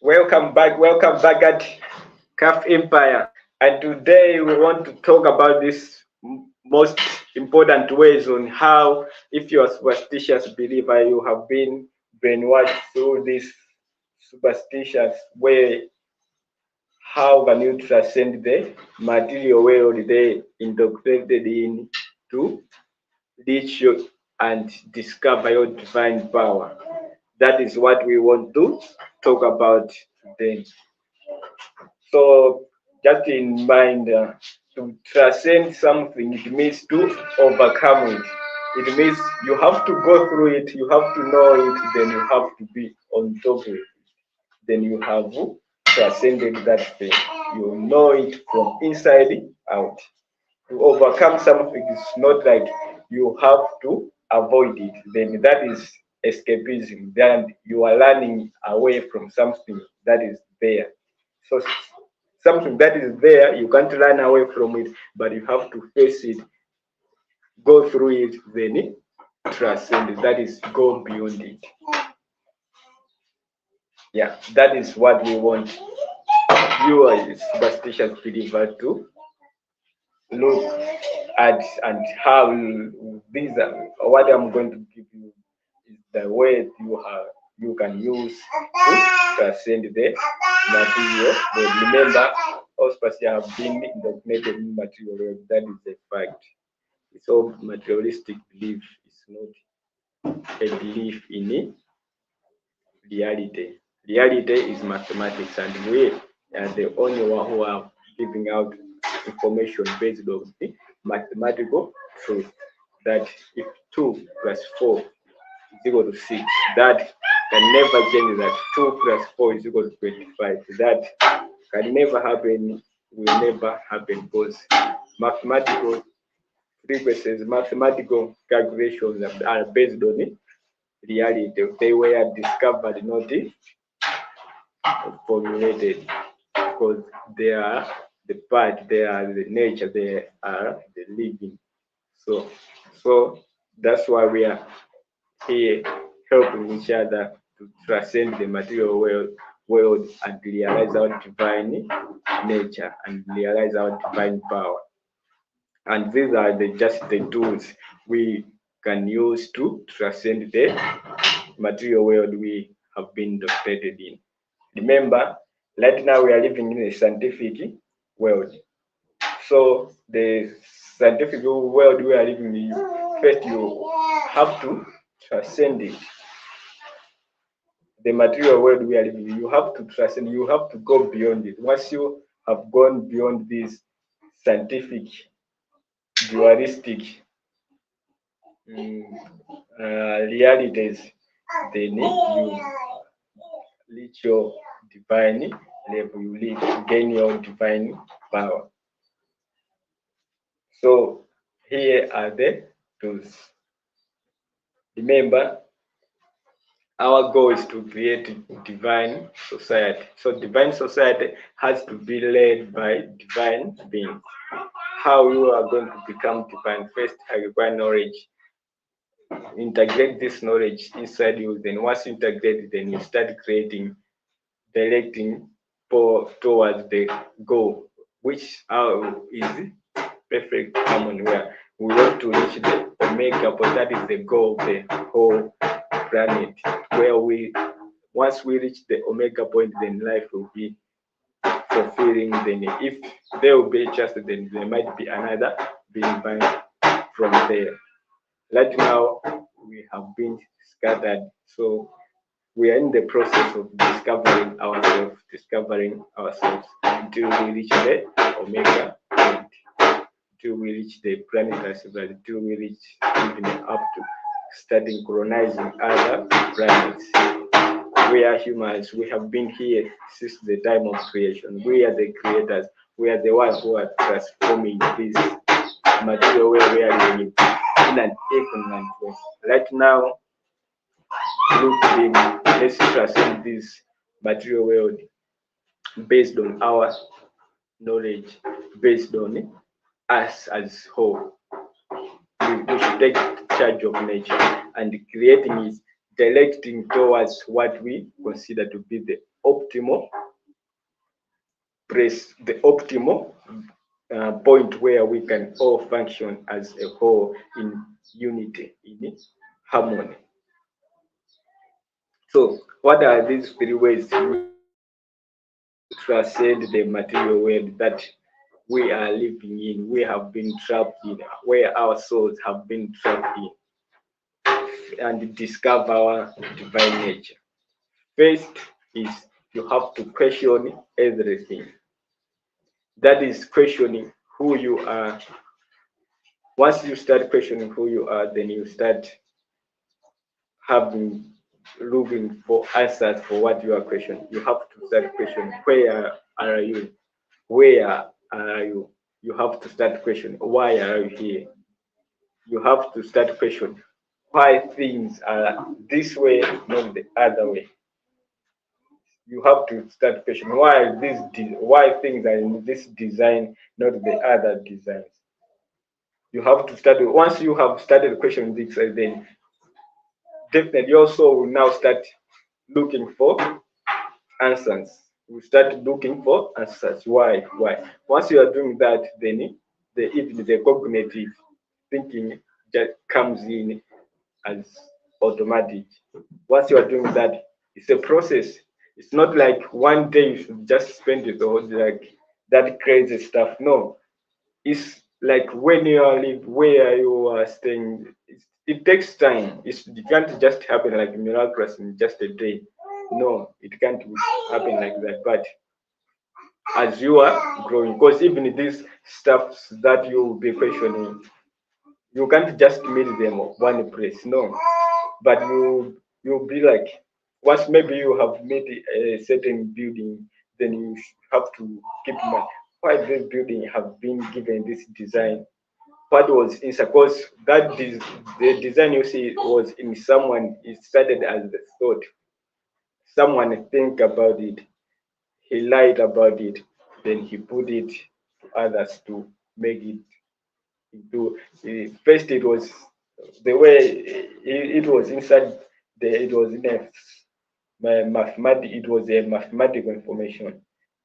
Welcome back at CAF Empire. And today we want to talk about this most important ways on how, if you're a superstitious believer, you have been brainwashed through this superstitious way. How can you transcend the material world they indoctrinated in to reach you and discover your divine power? That is what we want to talk about today. So just in mind, to transcend something, it means to overcome it. It means you have to go through it, you have to know it, then you have to be on top of it. Then you have transcended that thing. You know it from inside out. To overcome something is not like you have to avoid it. Then that is escapism. Then you are running away from something that is there. So something that is there, you can't run away from it, but you have to face it, go through it, then transcend it. That is go beyond it. Yeah, that is what we want you as a superstitious believer to look at, and how these are what I'm going to give you is the way you can use to transcend the material. But remember, all superstitions have been indoctrinated in material world. That is a fact. It's all materialistic belief. It's not a belief in reality. Reality is mathematics, and we are the only one who are giving out information based on the mathematical truth. That if 2 plus 4 is equal to 6, that can never change. That 2 plus 4 is equal to 25. That can never happen, will never happen, because mathematical frequencies, mathematical calculations are based on reality. They were discovered, not formulated, because they are the part, they are the nature, they are the living. So that's why we are here helping each other to transcend the material world and realize our divine nature and realize our divine power. And these are just the tools we can use to transcend the material world we have been indoctrinated in. Remember, right now we are living in a scientific world. So the scientific world we are living in, first you have to transcend it. The material world we are living in, you have to transcend, you have to go beyond it. Once you have gone beyond these scientific, dualistic realities, then you reach your divine level, you gain your divine power. So here are the tools. Remember, our goal is to create divine society. So divine society has to be led by divine beings. How you are going to become divine? First, I require knowledge. Integrate this knowledge inside you. Then once you integrate it, then you start creating, directing towards the goal, which is perfect harmony, where we want to reach the omega point. That is the goal of the whole planet, where once we reach the omega point, then life will be fulfilling. Then if there will be just, then there might be another being born from there. Right now we have been scattered, so we are in the process of discovering ourselves until we reach the omega point, until we reach the planetary civilization, until we reach even up to starting colonizing other planets. We are humans. We have been here since the time of creation. We are the creators. We are the ones who are transforming this material where we are living in an economic way. Right now, look big. Let's transcend this material world based on our knowledge, based on us as whole. We should take charge of nature and creating it, directing towards what we consider to be the optimal place, the optimal point where we can all function as a whole in unity, in harmony. So, what are these three ways to transcend the material world that we are living in, we have been trapped in, where our souls have been trapped in, and discover our divine nature? First is you have to question everything. That is questioning who you are. Once you start questioning who you are, then you start having looking for answers for what you are questioning. You have to start questioning where are you? Where are you? You have to start questioning why are you here? You have to start questioning why things are this way, not the other way. You have to start questioning why things are in this design, not the other designs. You have to start once you have started questioning this, then definitely you also will now start looking for answers. You start looking for answers. Why? Why? Once you are doing that, then even the cognitive thinking just comes in as automatic. Once you are doing that, it's a process. It's not like one day you should just spend it all like that crazy stuff. No, it's like when you are live where you are staying. It takes time. It can't just happen like miraculous in just a day. No, it can't happen like that. But as you are growing, because even these stuff that you will be questioning, you can't just meet them one place. No, but you'll be like once maybe you have made a certain building, then you have to keep in mind why this building have been given this design. What was inside? Because the design you see was in someone. It started as the thought. Someone think about it. He lied about it. Then he put it to others to make it into. First, it was the way it was inside. It was in a it was a mathematical information.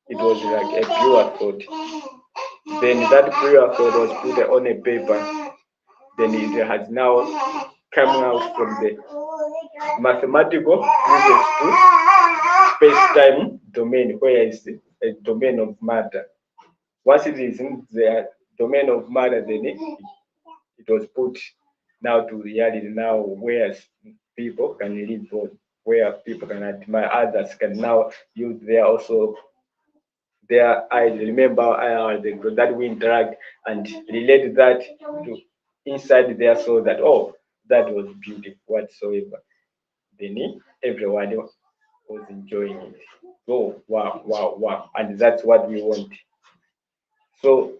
It was like a pure thought. Then that pure thought was put on a paper. Then it has now come out from the mathematical presence to space-time domain, where it's a domain of matter. Once it is in the domain of matter, then it was put now to reality now where people can live on, where people can admire others, can now use their also their eyes. Remember that we interact and relate that to inside their soul that oh that was beautiful whatsoever. Then everyone was enjoying it. Oh wow, wow, wow. And that's what we want. So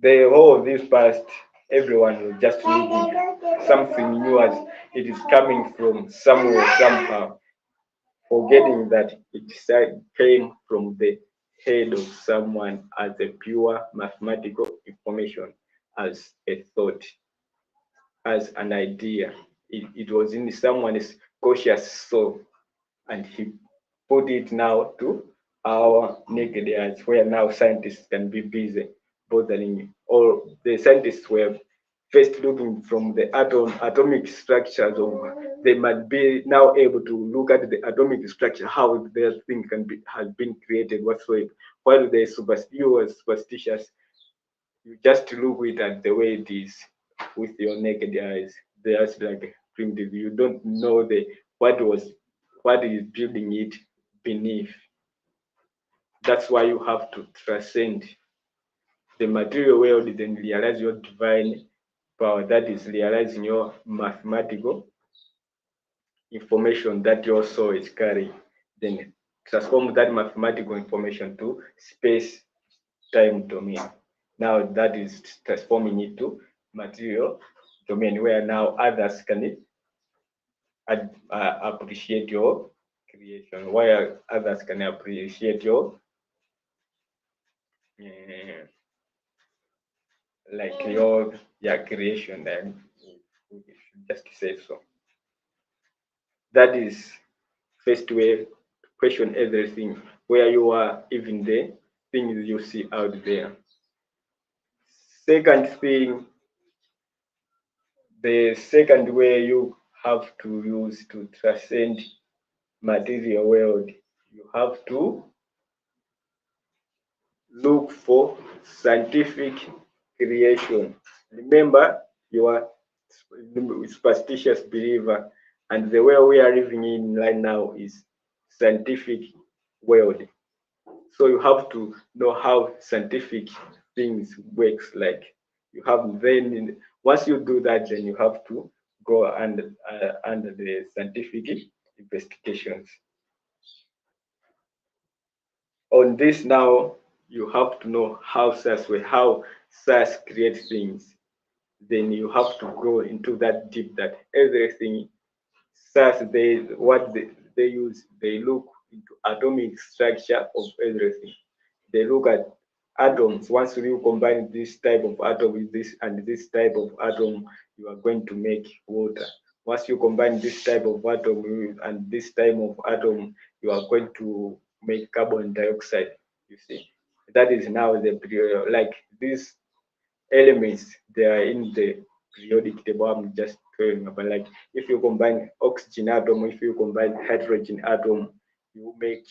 the whole of this past, everyone was just looking something new as it is coming from somewhere, somehow, forgetting that it came from the head of someone as a pure mathematical information, as a thought, as an idea. It was in someone's conscious soul, and he put it now to our naked eyes, where now scientists can be busy bothering. Or the scientists were first looking from the atomic structures of, they might be now able to look at the atomic structure, how their thing can be has been created whatsoever. While the superstitious, you just look it at the way it is with your naked eyes. There's like primitive. You don't know what is building it beneath. That's why you have to transcend the material world and realize your divine power. That is realizing your mathematical information that your soul is carrying. Then transform that mathematical information to space time domain. Now that is transforming it to material domain where now others can appreciate your creation, while others can appreciate your uh, like your creation. And we should just say so. That is first way to question everything, where you are, even the things you see out there. Second thing, the second way you have to use to transcend material world, you have to look for scientific creation. Remember, you are superstitious believer, and the world we are living in right now is scientific world. So you have to know how scientific things works. Like you have then once you do that, then you have to go under the scientific investigations. On this now, you have to know how science creates things. Then you have to go into that deep, that everything science, they use, they look into atomic structure of everything. They look at atoms. Once you combine this type of atom with this and this type of atom, you are going to make water. Once you combine this type of atom and this type of atom, you are going to make carbon dioxide. You see, that is now the like these elements, they are in the periodic table I'm just telling about. Like if you combine oxygen atom, if you combine hydrogen atom, you make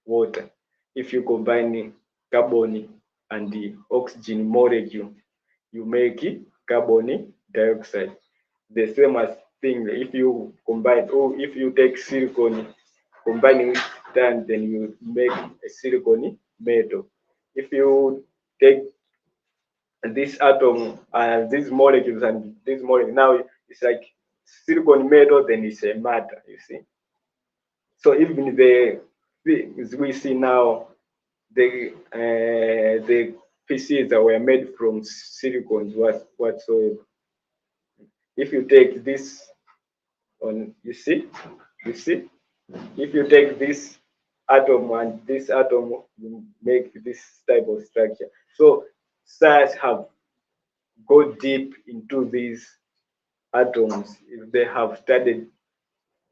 water. If you combine carbon and the oxygen molecule, you make carbon dioxide. The same as thing, if you combine, or if you take silicon, combine with that, then you make a silicon metal. If you take this atom and these molecules and this molecule, now it's like silicon metal, then it's a matter, you see. So even the things we see now, the PCs that were made from silicon whatsoever. If you take this on, you see, if you take this atom and this atom, you make this type of structure. So science have go deep into these atoms. They have studied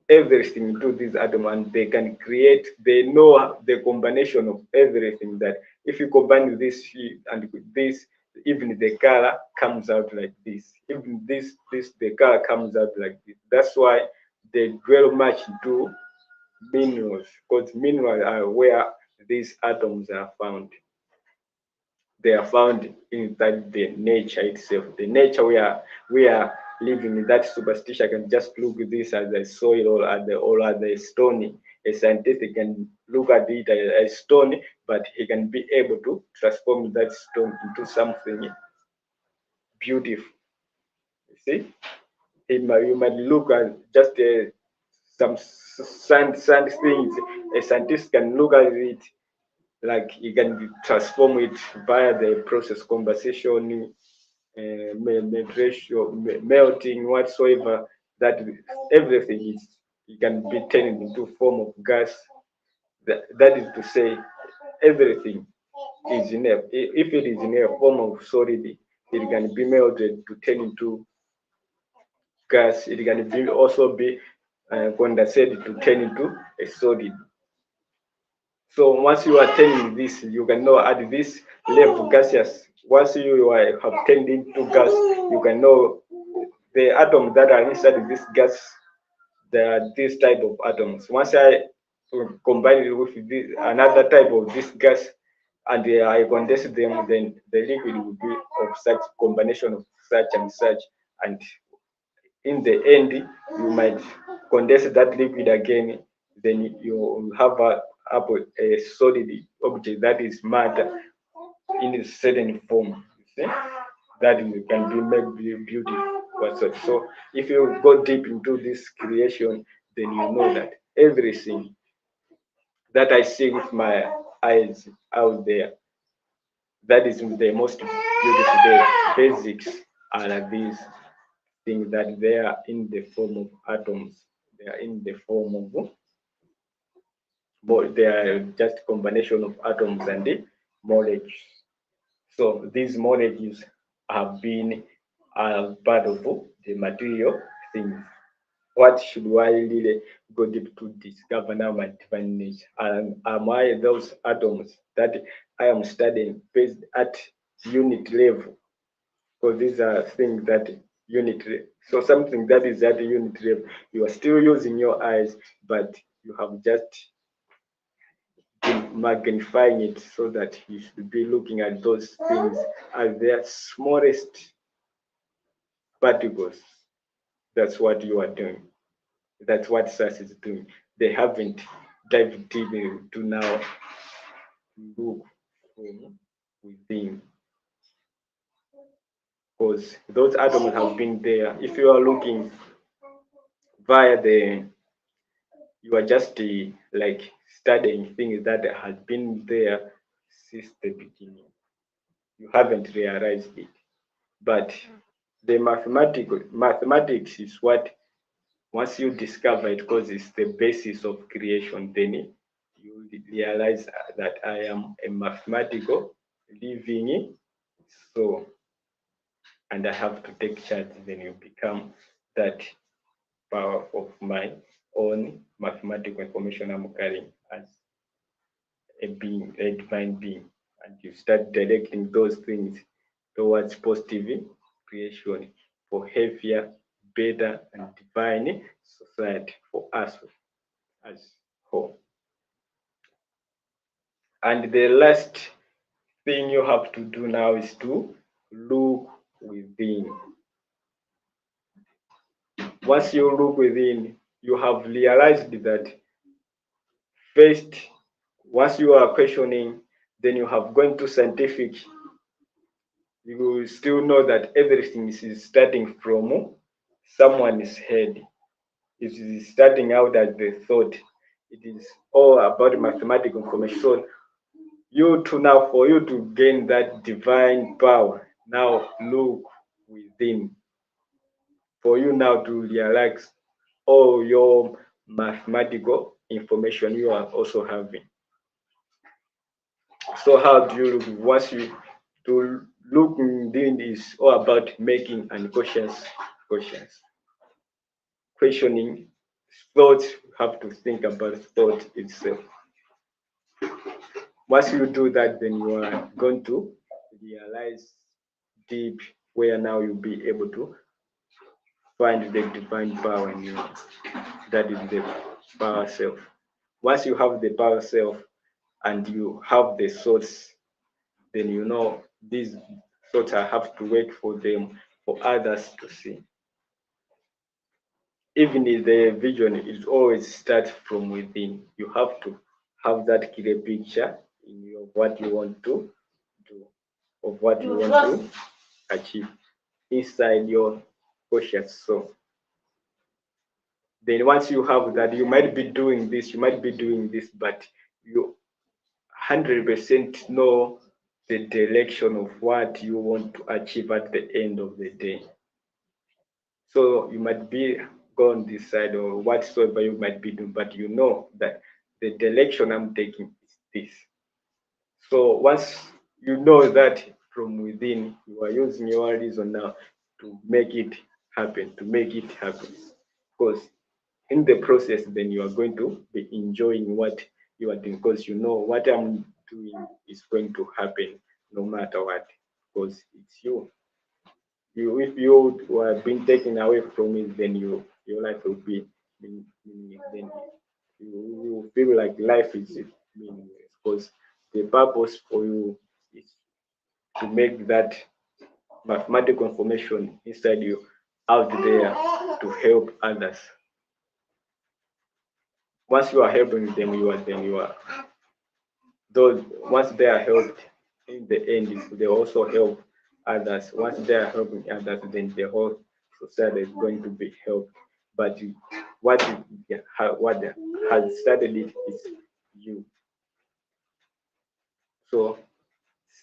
everything into these atoms, and they can create, they know the combination of everything, that if you combine this and with this, even the color comes out like this. Even this the color comes out like this. That's why they dwell much into minerals, because minerals are where these atoms are found. They are found inside the nature itself. The nature we are living in, that superstition can just look at this as a soil or as a stone. A scientist can look at it as a stone, but he can be able to transform that stone into something beautiful. You see, you might look at just some sand things. A scientist can look at it like he can transform it via the process conversation, melting, whatsoever. That everything is, it can be turned into form of gas. That is to say, everything is in a, if it is in a form of solid, it can be melted to turn into gas. It can be also be condensated to turn into a solid. So once you are turning this, you can know at this level gaseous. Once you have turned into gas, you can know the atoms that are inside this gas. There are this type of atoms. Once I combine it with this, another type of this gas, and I condense them, then the liquid will be of such combination of such and such. And in the end, you might condense that liquid again. Then you have a solid object, that is matter, in a certain form. You see, that can be made beautiful. So if you go deep into this creation, then you know that everything that I see with my eyes out there, that is the most beautiful. The basics are these things, that they are in the form of atoms. They are in the form of, but they are just combination of atoms and the molecules. So these molecules have been part of the material things. What should I really go deep to discover now my divine nature. And am I those atoms that I am studying based at unit level? Because these are things that unit. So something that is at unit level, you are still using your eyes, but you have just been magnifying it so that you should be looking at those things as their smallest particles. That's what you are doing. That's what SAS is doing. They haven't dived deep into now look from within, because those atoms have been there. If you are looking via the, you are just like studying things that has been there since the beginning. You haven't realized it, but the mathematics is what, once you discover it, because it's the basis of creation, then you realize that I am a mathematical living soul, and I have to take charge. Then you become that power of my own mathematical information I'm carrying as a being, a divine being, and you start directing those things towards positive creation for healthier, better, and divine society for us as whole. And the last thing you have to do now is to look within. Once you look within, you have realized that first, once you are questioning, then you have gone to scientific, you will still know that everything is starting from someone's head. It is starting out as the thought. It is all about mathematical information. So you to now, for you to gain that divine power, now look within. For you now to realize all your mathematical information you are also having. So how do you look? Once you to look within is all about making unconscious questions. Questioning thoughts, you have to think about thought itself. Once you do that, then you are going to realize deep where now you'll be able to find the divine power in you. That is the power self. Once you have the power self and you have the thoughts, then you know these thoughts I have to wait for them for others to see. Even if the vision is always start from within, you have to have that clear picture in you of what you want to do, of what you want to achieve inside your conscious soul. Then once you have that, you might be doing this, you might be doing this, but you 100% know the direction of what you want to achieve at the end of the day. So you might be going this side or whatsoever you might be doing, but you know that the direction I'm taking is this. So once you know that from within, you are using your reason now to make it happen, to make it happen. Because in the process, then you are going to be enjoying what you are doing, because you know what I'm doing is going to happen no matter what, because it's you. If you are being taken away from it, then your life will be meaningless. Then you feel like life is meaningless, because the purpose for you is to make that mathematical information inside you out there to help others. Once you are helping them, you are those, once they are helped in the end, they also help others. Once they are helping others, then the whole society is going to be helped. But what what has started it is you. So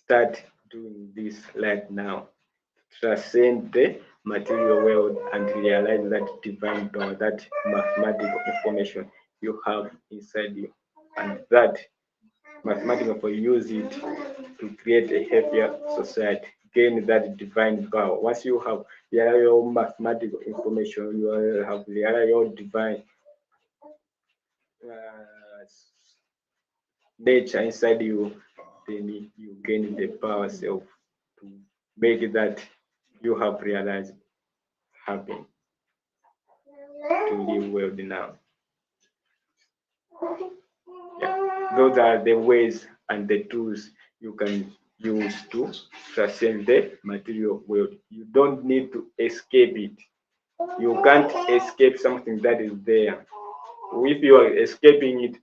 start doing this right now. Transcend the material world and realize that divine power, that mathematical information you have inside you, and that mathematical for use it to create a healthier society. Gain that divine power. Once you have your mathematical information, you have your divine nature inside you, then you gain the power self to make that you have realized happen to live well now. Yeah. Those are the ways and the tools you can use to transcend the material world. You don't need to escape it. You can't escape something that is there. If you are escaping it,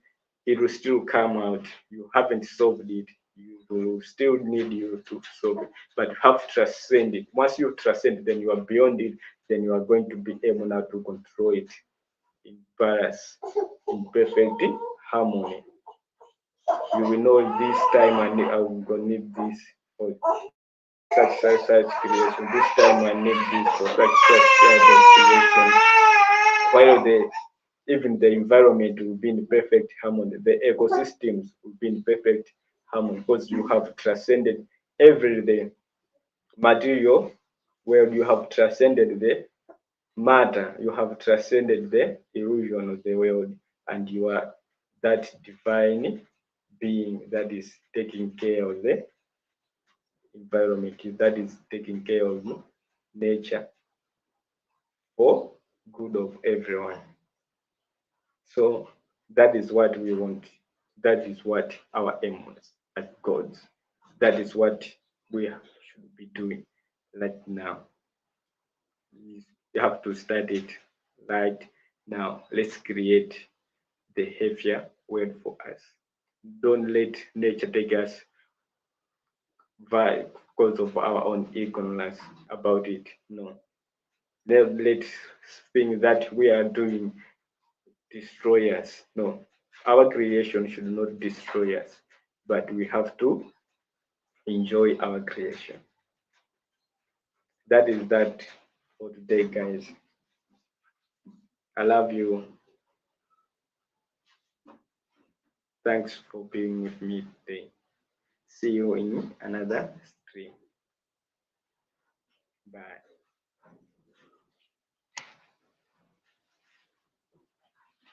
it will still come out. You haven't solved it. You will still need you to solve it. But you have to transcend it. Once you transcend it, then you are beyond it, then you are going to be able now to control it in balance, in perfect harmony. You will know this time I'm gonna need this for such creation. This time I need this for such creation. While even the environment will be in perfect harmony, the ecosystems will be in perfect harmony because you have transcended every day material where you have transcended the matter, you have transcended the illusion of the world, and you are that divine being that is taking care of the environment, that is taking care of nature for good of everyone. So that is what we want. That is what our aim was as gods. That is what we should be doing right now. You have to start it right now. Let's create the heavier word for us. Don't let nature take us by because of our own ignorance about it. No. Let's think that we are doing destroy us. No. Our creation should not destroy us, but we have to enjoy our creation. That is that for today, guys. I love you. Thanks for being with me today. See you in another stream. Bye.